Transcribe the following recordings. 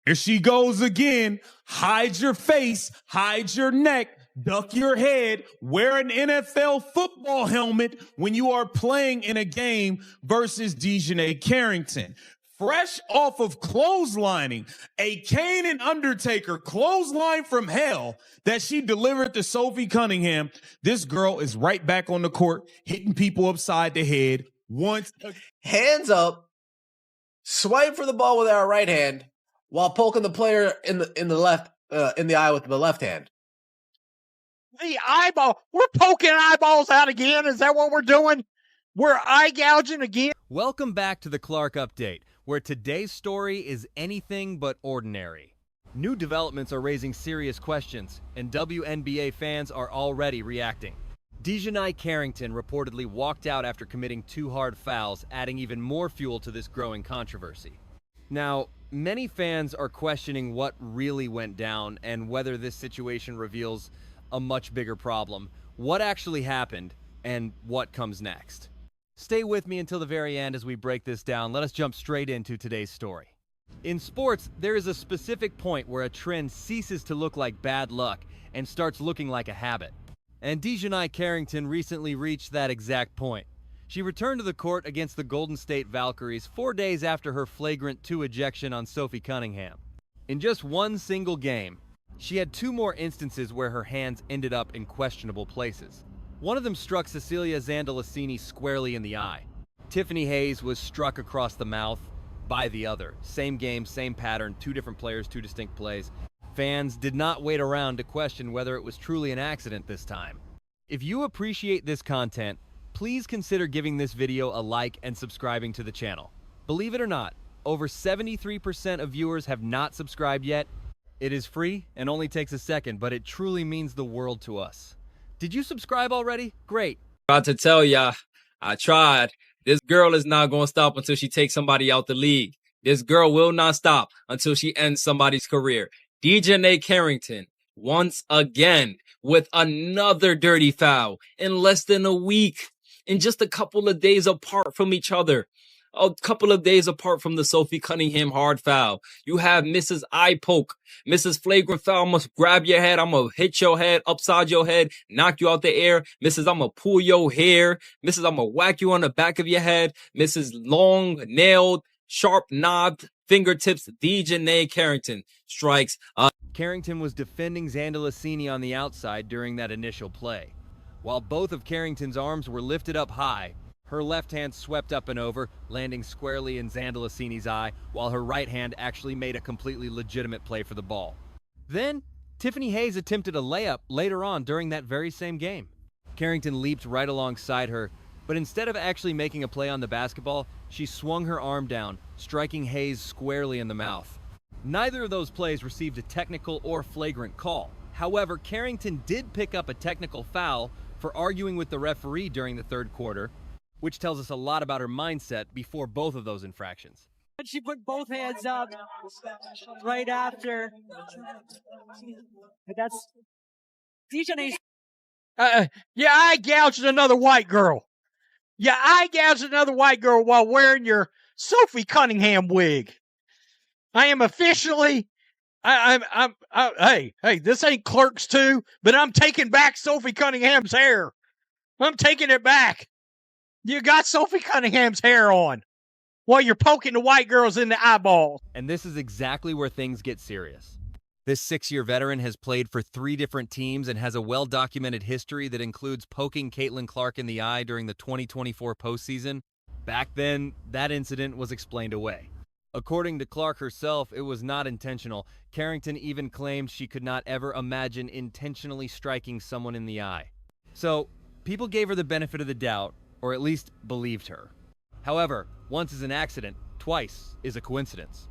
Here she goes again. Hide your face, hide your neck, duck your head, wear an NFL football helmet when you are playing in a game versus DiJonai Carrington. Fresh off of clotheslining, a Kane and Undertaker clothesline from hell that she delivered to Sophie Cunningham. This girl is right back on the court, hitting people upside the head. Once hands up, swipe for the ball with our right hand while poking the player in the eye with the left hand. The eyeball. We're poking eyeballs out again. Is that what we're doing? We're eye gouging again. Welcome back to the Clark Update, where today's story is anything but ordinary. New developments are raising serious questions, and WNBA fans are already reacting. DiJonai Carrington reportedly walked out after committing 2 hard fouls, adding even more fuel to this growing controversy. Now, many fans are questioning what really went down and whether this situation reveals a much bigger problem, what actually happened, and what comes next. Stay with me until the very end as we break this down. Let us jump straight into today's story. In sports, there is a specific point where a trend ceases to look like bad luck and starts looking like a habit. And DiJonai Carrington recently reached that exact point. She returned to the court against the Golden State Valkyries 4 days after her flagrant-2 ejection on Sophie Cunningham. In just one single game, she had 2 more instances where her hands ended up in questionable places. One of them struck Cecilia Zandalasini squarely in the eye. Tiffany Hayes was struck across the mouth by the other. Same game, same pattern, 2 different players, 2 distinct plays. Fans did not wait around to question whether it was truly an accident this time. If you appreciate this content, please consider giving this video a like and subscribing to the channel. Believe it or not, over 73% of viewers have not subscribed yet. It is free and only takes a second, but it truly means the world to us. Did you subscribe already? Great. About to tell y'all, I tried. This girl is not going to stop until she takes somebody out the league. This girl will not stop until she ends somebody's career. DiJonai Carrington, once again, with another dirty foul in less than a week, in just a couple of days apart from each other. A couple of days apart from the Sophie Cunningham hard foul. You have Mrs. Eye Poke, Mrs. Flagrant foul. I'm going to grab your head. I'm going to hit your head upside your head, knock you out the air. Mrs. I'm going to pull your hair. Mrs. I'm going to whack you on the back of your head. Mrs. Long nailed, sharp knobbed fingertips. DiJonai Carrington strikes. Carrington was defending Zandalasini on the outside during that initial play. While both of Carrington's arms were lifted up high, her left hand swept up and over, landing squarely in Zandalasini's eye, while her right hand actually made a completely legitimate play for the ball. Then, Tiffany Hayes attempted a layup later on during that very same game. Carrington leaped right alongside her, but instead of actually making a play on the basketball, she swung her arm down, striking Hayes squarely in the mouth. Neither of those plays received a technical or flagrant call. However, Carrington did pick up a technical foul for arguing with the referee during the third quarter, which tells us a lot about her mindset before both of those infractions. She put both hands up right after. That's DiJonai. Yeah, I gouged another white girl. Yeah, I gouged another white girl while wearing your Sophie Cunningham wig. I am officially. Hey, this ain't Clerks 2, but I'm taking back Sophie Cunningham's hair. I'm taking it back. You got Sophie Cunningham's hair on while you're poking the white girls in the eyeball. And this is exactly where things get serious. This 6-year veteran has played for 3 different teams and has a well-documented history that includes poking Caitlin Clark in the eye during the 2024 postseason. Back then, that incident was explained away. According to Clark herself, it was not intentional. Carrington even claimed she could not ever imagine intentionally striking someone in the eye. So, people gave her the benefit of the doubt, or at least believed her. However, once is an accident, twice is a coincidence.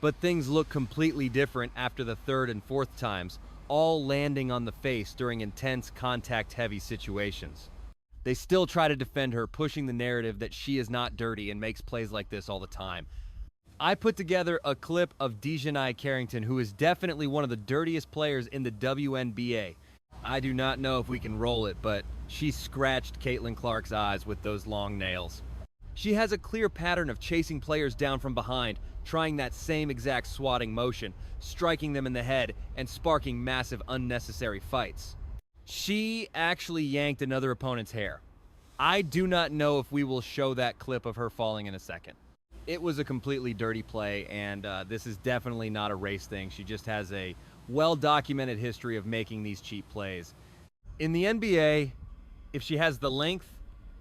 But things look completely different after the 3rd and 4th times, all landing on the face during intense contact-heavy situations. They still try to defend her, pushing the narrative that she is not dirty and makes plays like this all the time. I put together a clip of DiJonai Carrington, who is definitely one of the dirtiest players in the WNBA. I do not know if we can roll it, but she scratched Caitlin Clark's eyes with those long nails. She has a clear pattern of chasing players down from behind, trying that same exact swatting motion, striking them in the head, and sparking massive unnecessary fights. She actually yanked another opponent's hair. I do not know if we will show that clip of her falling in a second. It was a completely dirty play, and this is definitely not a race thing. She just has a well-documented history of making these cheap plays. In the NBA, if she has the length,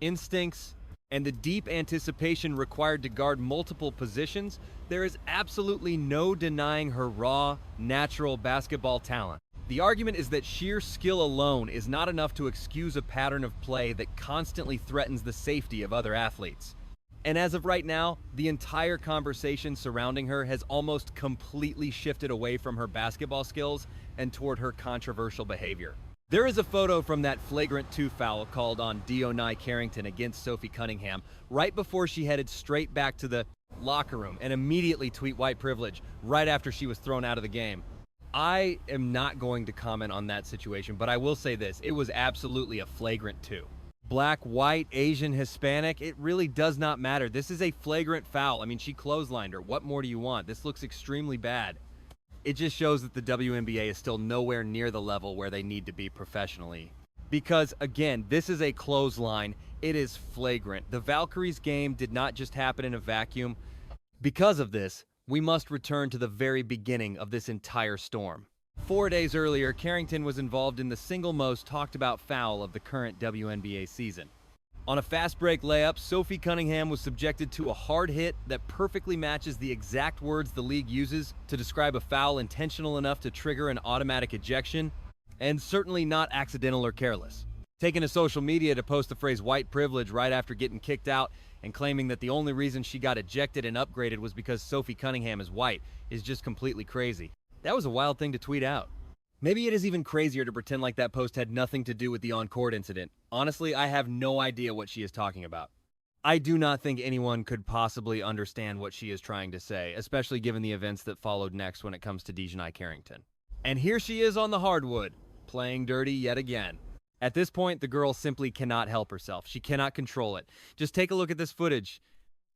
instincts, and the deep anticipation required to guard multiple positions, there is absolutely no denying her raw, natural basketball talent. The argument is that sheer skill alone is not enough to excuse a pattern of play that constantly threatens the safety of other athletes. And as of right now, the entire conversation surrounding her has almost completely shifted away from her basketball skills and toward her controversial behavior. There is a photo from that flagrant-2 foul called on DiJonai Carrington against Sophie Cunningham right before she headed straight back to the locker room and immediately tweet white privilege right after she was thrown out of the game. I am not going to comment on that situation, but I will say this: it was absolutely a flagrant-2. Black, white, Asian, Hispanic, it really does not matter. This is a flagrant foul. I mean, she clotheslined her. What more do you want? This looks extremely bad. It just shows that the WNBA is still nowhere near the level where they need to be professionally. Because, again, this is a clothesline. It is flagrant. The Valkyries game did not just happen in a vacuum. Because of this, we must return to the very beginning of this entire storm. 4 days earlier, Carrington was involved in the single most talked about foul of the current WNBA season. On a fast break layup, Sophie Cunningham was subjected to a hard hit that perfectly matches the exact words the league uses to describe a foul intentional enough to trigger an automatic ejection, and certainly not accidental or careless. Taking to social media to post the phrase white privilege right after getting kicked out and claiming that the only reason she got ejected and upgraded was because Sophie Cunningham is white is just completely crazy. That was a wild thing to tweet out. Maybe it is even crazier to pretend like that post had nothing to do with the on-court incident. Honestly, I have no idea what she is talking about. I do not think anyone could possibly understand what she is trying to say, especially given the events that followed next when it comes to DiJonai Carrington. And here she is on the hardwood, playing dirty yet again. At this point, the girl simply cannot help herself. She cannot control it. Just take a look at this footage.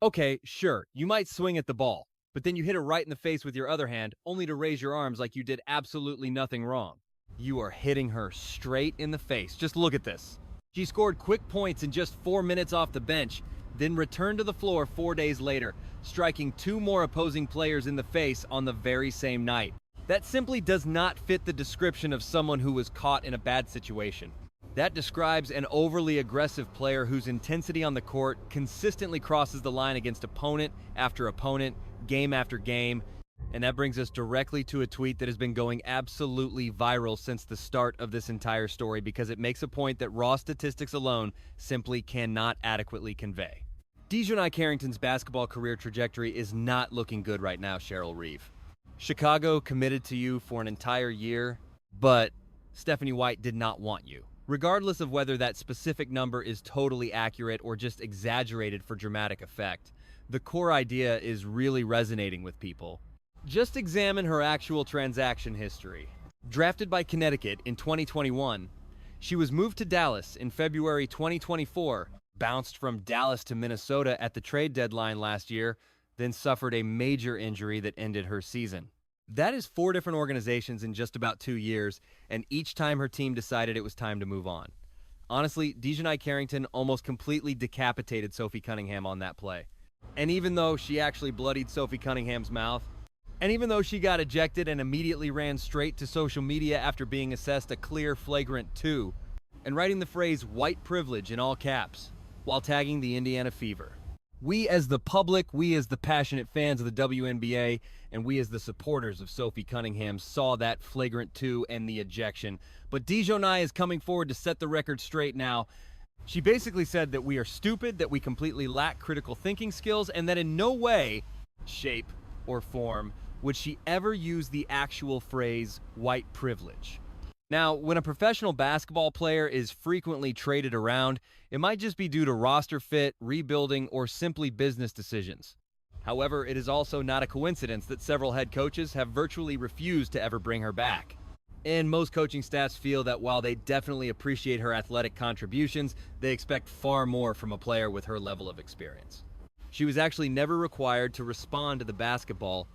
Okay, sure, you might swing at the ball, but then you hit her right in the face with your other hand, only to raise your arms like you did absolutely nothing wrong. You are hitting her straight in the face. Just look at this. She scored quick points in just 4 minutes off the bench, then returned to the floor 4 days later, striking 2 more opposing players in the face on the very same night. That simply does not fit the description of someone who was caught in a bad situation. That describes an overly aggressive player whose intensity on the court consistently crosses the line against opponent after opponent, game after game. And that brings us directly to a tweet that has been going absolutely viral since the start of this entire story because it makes a point that raw statistics alone simply cannot adequately convey. DiJonai Carrington's basketball career trajectory is not looking good right now, Cheryl Reeve. Chicago committed to you for an entire year, but Stephanie White did not want you. Regardless of whether that specific number is totally accurate or just exaggerated for dramatic effect, the core idea is really resonating with people. Just examine her actual transaction history. Drafted by Connecticut in 2021, she was moved to Dallas in February 2024, bounced from Dallas to Minnesota at the trade deadline last year, then suffered a major injury that ended her season. That is 4 different organizations in just about 2 years, and each time her team decided it was time to move on. Honestly, DiJonai Carrington almost completely decapitated Sophie Cunningham on that play. And even though she actually bloodied Sophie Cunningham's mouth, and even though she got ejected and immediately ran straight to social media after being assessed a clear flagrant-2, and writing the phrase white privilege in all caps, while tagging the Indiana Fever. We as the public, we as the passionate fans of the WNBA, and we as the supporters of Sophie Cunningham saw that flagrant-2 and the ejection. But DiJonai is coming forward to set the record straight now. She basically said that we are stupid, that we completely lack critical thinking skills, and that in no way, shape, or form would she ever use the actual phrase white privilege. Now, when a professional basketball player is frequently traded around, it might just be due to roster fit, rebuilding, or simply business decisions. However, it is also not a coincidence that several head coaches have virtually refused to ever bring her back. And most coaching staffs feel that while they definitely appreciate her athletic contributions, they expect far more from a player with her level of experience. She was actually never required to respond to the basketball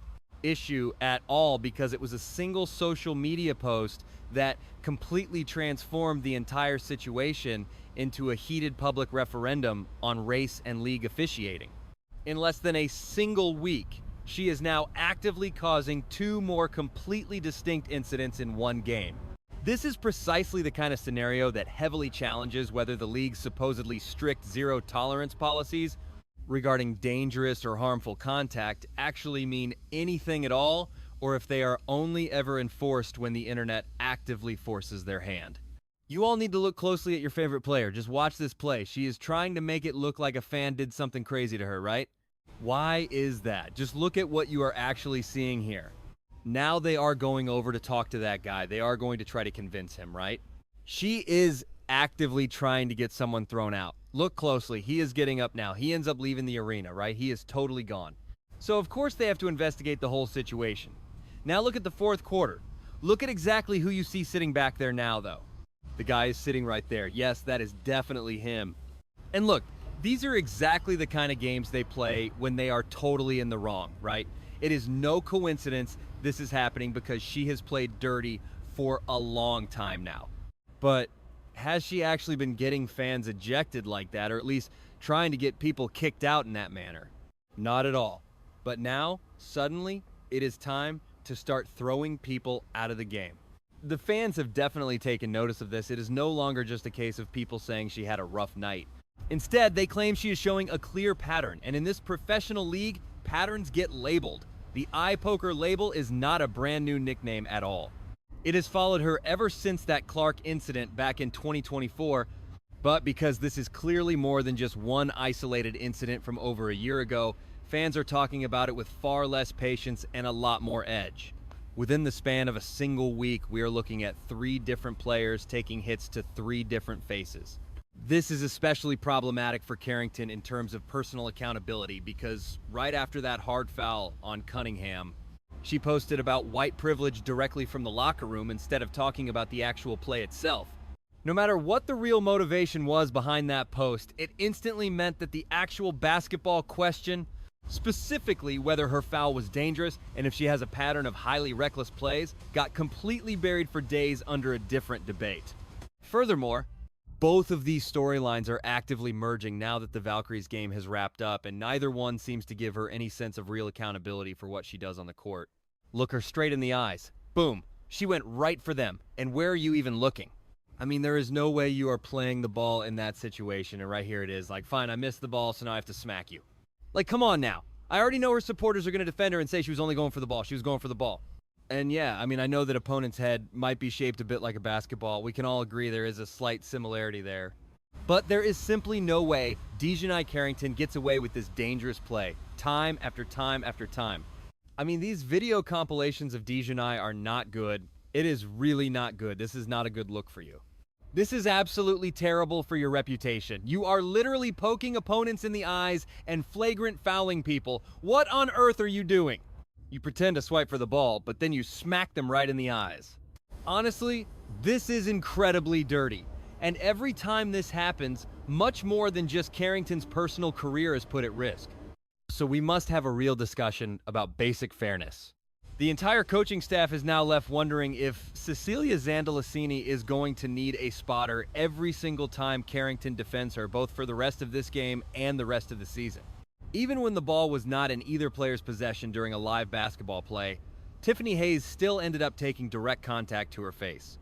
issue at all because it was a single social media post that completely transformed the entire situation into a heated public referendum on race and league officiating. In less than a single week, she is now actively causing 2 more completely distinct incidents in one game. This is precisely the kind of scenario that heavily challenges whether the league's supposedly strict zero-tolerance policies regarding dangerous or harmful contact actually mean anything at all, or if they are only ever enforced when the internet actively forces their hand. You all need to look closely at your favorite player. Just watch this play. She is trying to make it look like a fan did something crazy to her, right? Why is that? Just look at what you are actually seeing here. Now they are going over to talk to that guy. They are going to try to convince him, right? She is actively trying to get someone thrown out. Look closely. He is getting up now. He ends up leaving the arena, right? He is totally gone. So, of course, they have to investigate the whole situation. Now look at the fourth quarter. Look at exactly who you see sitting back there now, though. The guy is sitting right there. Yes, that is definitely him. And look, these are exactly the kind of games they play when they are totally in the wrong, right? It is no coincidence this is happening because she has played dirty for a long time now. But has she actually been getting fans ejected like that, or at least trying to get people kicked out in that manner? Not at all. But now, suddenly, it is time to start throwing people out of the game. The fans have definitely taken notice of this. It is no longer just a case of people saying she had a rough night. Instead, they claim she is showing a clear pattern, and in this professional league, patterns get labeled. The eye poker label is not a brand new nickname at all. It has followed her ever since that Clark incident back in 2024, but because this is clearly more than just one isolated incident from over a year ago, fans are talking about it with far less patience and a lot more edge. Within the span of a single week, we are looking at 3 different players taking hits to 3 different faces. This is especially problematic for Carrington in terms of personal accountability because right after that hard foul on Cunningham, she posted about white privilege directly from the locker room instead of talking about the actual play itself. No matter what the real motivation was behind that post, it instantly meant that the actual basketball question, specifically whether her foul was dangerous and if she has a pattern of highly reckless plays, got completely buried for days under a different debate. Furthermore, both of these storylines are actively merging now that the Valkyries game has wrapped up, and neither one seems to give her any sense of real accountability for what she does on the court. Look her straight in the eyes. Boom. She went right for them. And where are you even looking? I mean, there is no way you are playing the ball in that situation, and right here it is. Like, fine, I missed the ball, so now I have to smack you. Like, come on now. I already know her supporters are going to defend her and say she was only going for the ball. She was going for the ball. And yeah, I mean, I know that opponent's head might be shaped a bit like a basketball. We can all agree there is a slight similarity there. But there is simply no way DiJonai Carrington gets away with this dangerous play, time after time after time. I mean, these video compilations of DiJonai are not good. It is really not good. This is not a good look for you. This is absolutely terrible for your reputation. You are literally poking opponents in the eyes and flagrant fouling people. What on earth are you doing? You pretend to swipe for the ball, but then you smack them right in the eyes. Honestly, this is incredibly dirty. And every time this happens, much more than just Carrington's personal career is put at risk. So we must have a real discussion about basic fairness. The entire coaching staff is now left wondering if Cecilia Zandalasini is going to need a spotter every single time Carrington defends her, both for the rest of this game and the rest of the season. Even when the ball was not in either player's possession during a live basketball play, Tiffany Hayes still ended up taking direct contact to her face.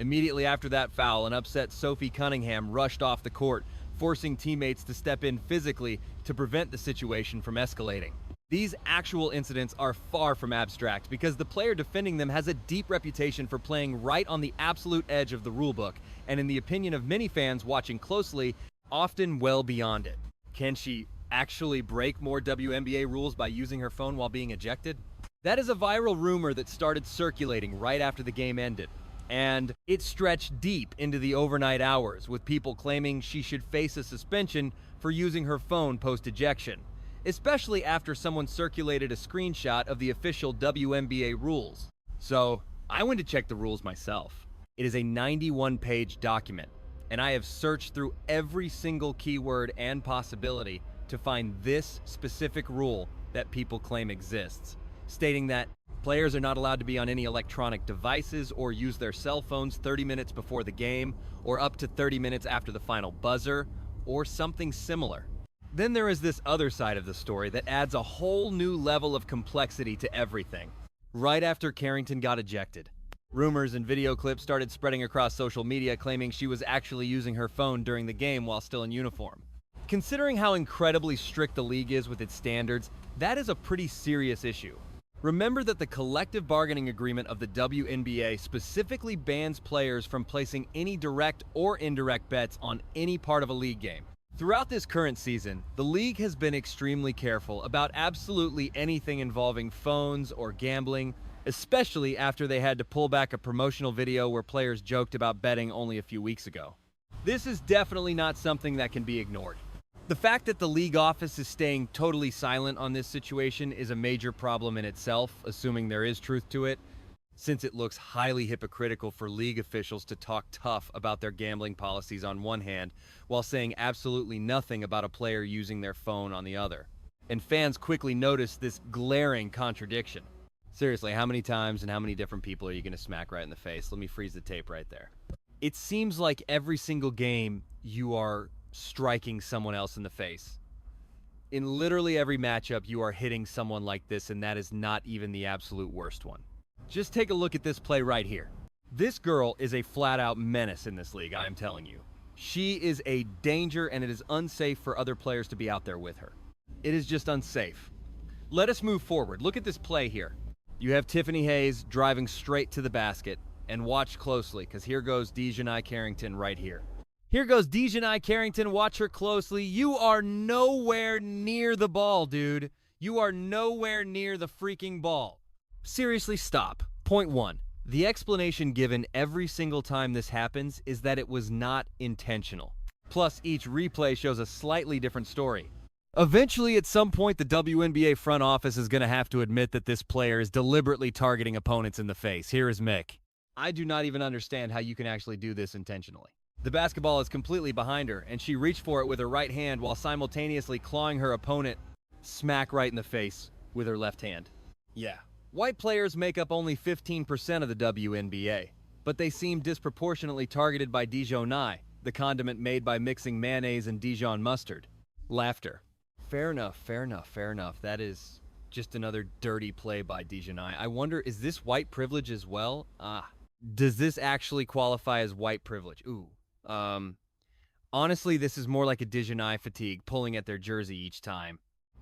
Immediately after that foul, an upset Sophie Cunningham rushed off the court, forcing teammates to step in physically to prevent the situation from escalating. These actual incidents are far from abstract because the player defending them has a deep reputation for playing right on the absolute edge of the rulebook, and in the opinion of many fans watching closely, often well beyond it. Can she actually break more WNBA rules by using her phone while being ejected? That is a viral rumor that started circulating right after the game ended, and it stretched deep into the overnight hours, with people claiming she should face a suspension for using her phone post-ejection, especially after someone circulated a screenshot of the official WNBA rules. So I went to check the rules myself. It is a 91-page document, and I have searched through every single keyword and possibility to find this specific rule that people claim exists, stating that players are not allowed to be on any electronic devices or use their cell phones 30 minutes before the game or up to 30 minutes after the final buzzer or something similar. Then there is this other side of the story that adds a whole new level of complexity to everything. Right after Carrington got ejected, rumors and video clips started spreading across social media claiming she was actually using her phone during the game while still in uniform. Considering how incredibly strict the league is with its standards, that is a pretty serious issue. Remember that the collective bargaining agreement of the WNBA specifically bans players from placing any direct or indirect bets on any part of a league game. Throughout this current season, the league has been extremely careful about absolutely anything involving phones or gambling, especially after they had to pull back a promotional video where players joked about betting only a few weeks ago. This is definitely not something that can be ignored. The fact that the league office is staying totally silent on this situation is a major problem in itself, assuming there is truth to it, since it looks highly hypocritical for league officials to talk tough about their gambling policies on one hand, while saying absolutely nothing about a player using their phone on the other. And fans quickly notice this glaring contradiction. Seriously, how many times and how many different people are you going to smack right in the face? Let me freeze the tape right there. It seems like every single game you are striking someone else in the face. In literally every matchup, you are hitting someone like this, and that is not even the absolute worst one. Just take a look at this play right here. This girl is a flat-out menace in this league, I am telling you. She is a danger, and it is unsafe for other players to be out there with her. It is just unsafe. Let us move forward. Look at this play here. You have Tiffany Hayes driving straight to the basket, and watch closely, because here goes DiJonai Carrington right here. Here goes DiJonai Carrington. Watch her closely. You are nowhere near the ball, dude. You are nowhere near the freaking ball. Seriously, stop. Point one. The explanation given every single time this happens is that it was not intentional. Plus, each replay shows a slightly different story. Eventually, at some point, the WNBA front office is going to have to admit that this player is deliberately targeting opponents in the face. Here is Mick. I do not even understand how you can actually do this intentionally. The basketball is completely behind her, and she reached for it with her right hand while simultaneously clawing her opponent smack right in the face with her left hand. Yeah. White players make up only 15% of the WNBA, but they seem disproportionately targeted by DiJonai, the condiment made by mixing mayonnaise and Dijon mustard. Laughter. Fair enough, fair enough, fair enough. That is just another dirty play by DiJonai. I wonder, is this white privilege as well? Does this actually qualify as white privilege? Ooh. Honestly, this is more like a DiJonai fatigue, pulling at their jersey each time.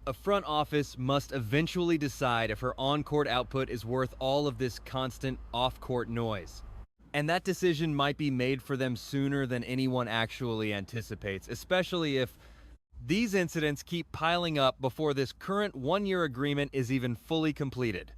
A front office must eventually decide if her on-court output is worth all of this constant off-court noise. And that decision might be made for them sooner than anyone actually anticipates, especially if these incidents keep piling up before this current one-year agreement is even fully completed.